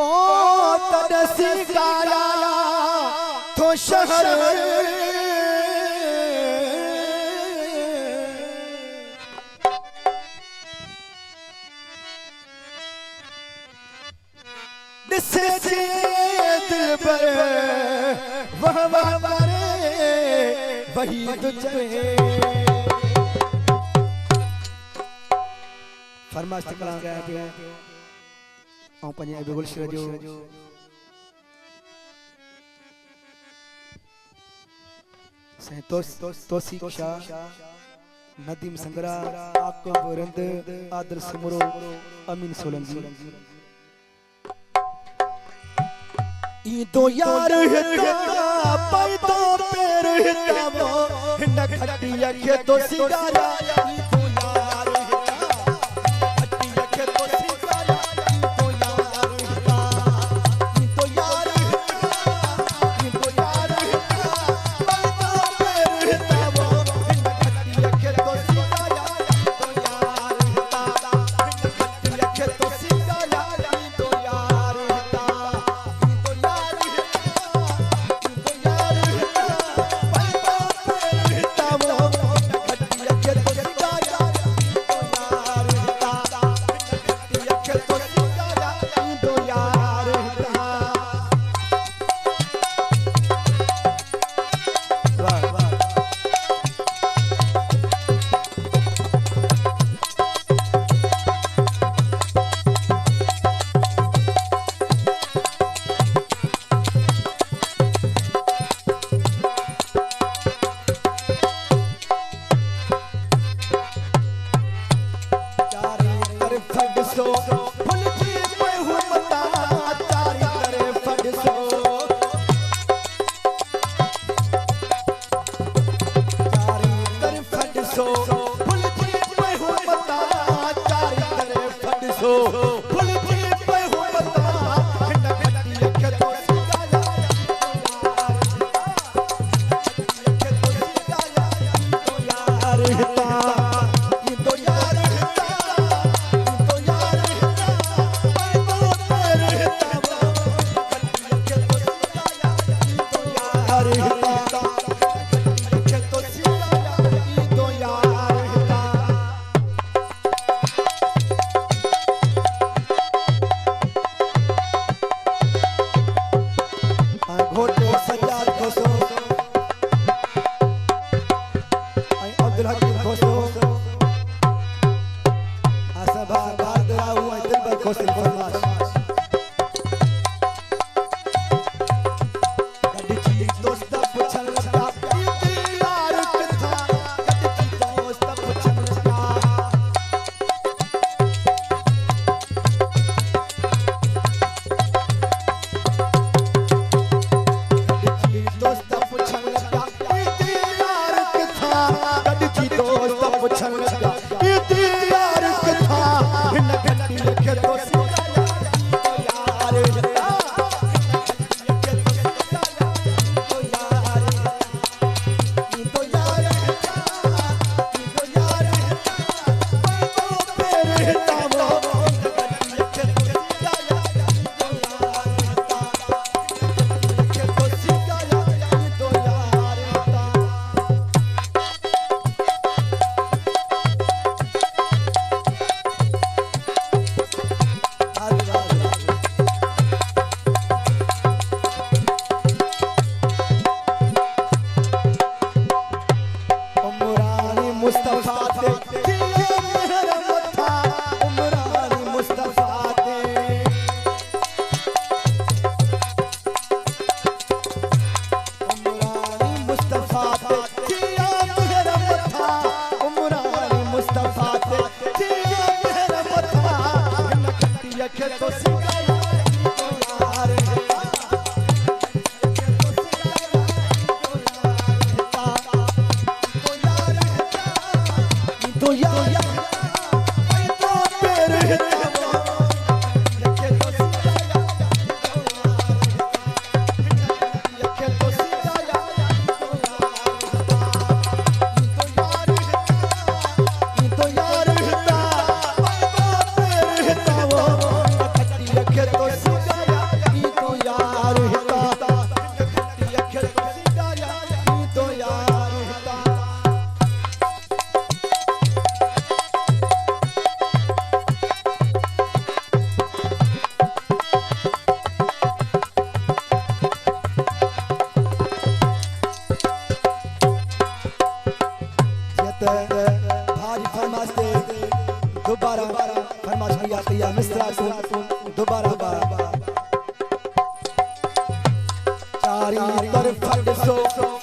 ओ तदसी गाया तो शहर दिसे दिल पर वह वही तुझे फरमाइश करा गया है औ पंजे बिगुल शिर जो तोसी शाह नदीम संगरा आको बुरंद आदर सिमरो अमीन सोलंकी ई तो यार हिता पाई तो पैर हिता वो न खट्टी अखे तो सिगारा ई तो यार हिता खट्टी अखे तो सिगारा ई तो यार हिता ई तो यार हिता ई तो यार हिता पाई तो पैर हिता वो न खट्टी अखे तो सिगारा ई तो यार हिता न खट्टी अखे तो सिगारा ई तो यार हिता तो भारी फरमाते दोबारा फरमाश किया किया मिस्रा को दोबारा चारी तरफ सो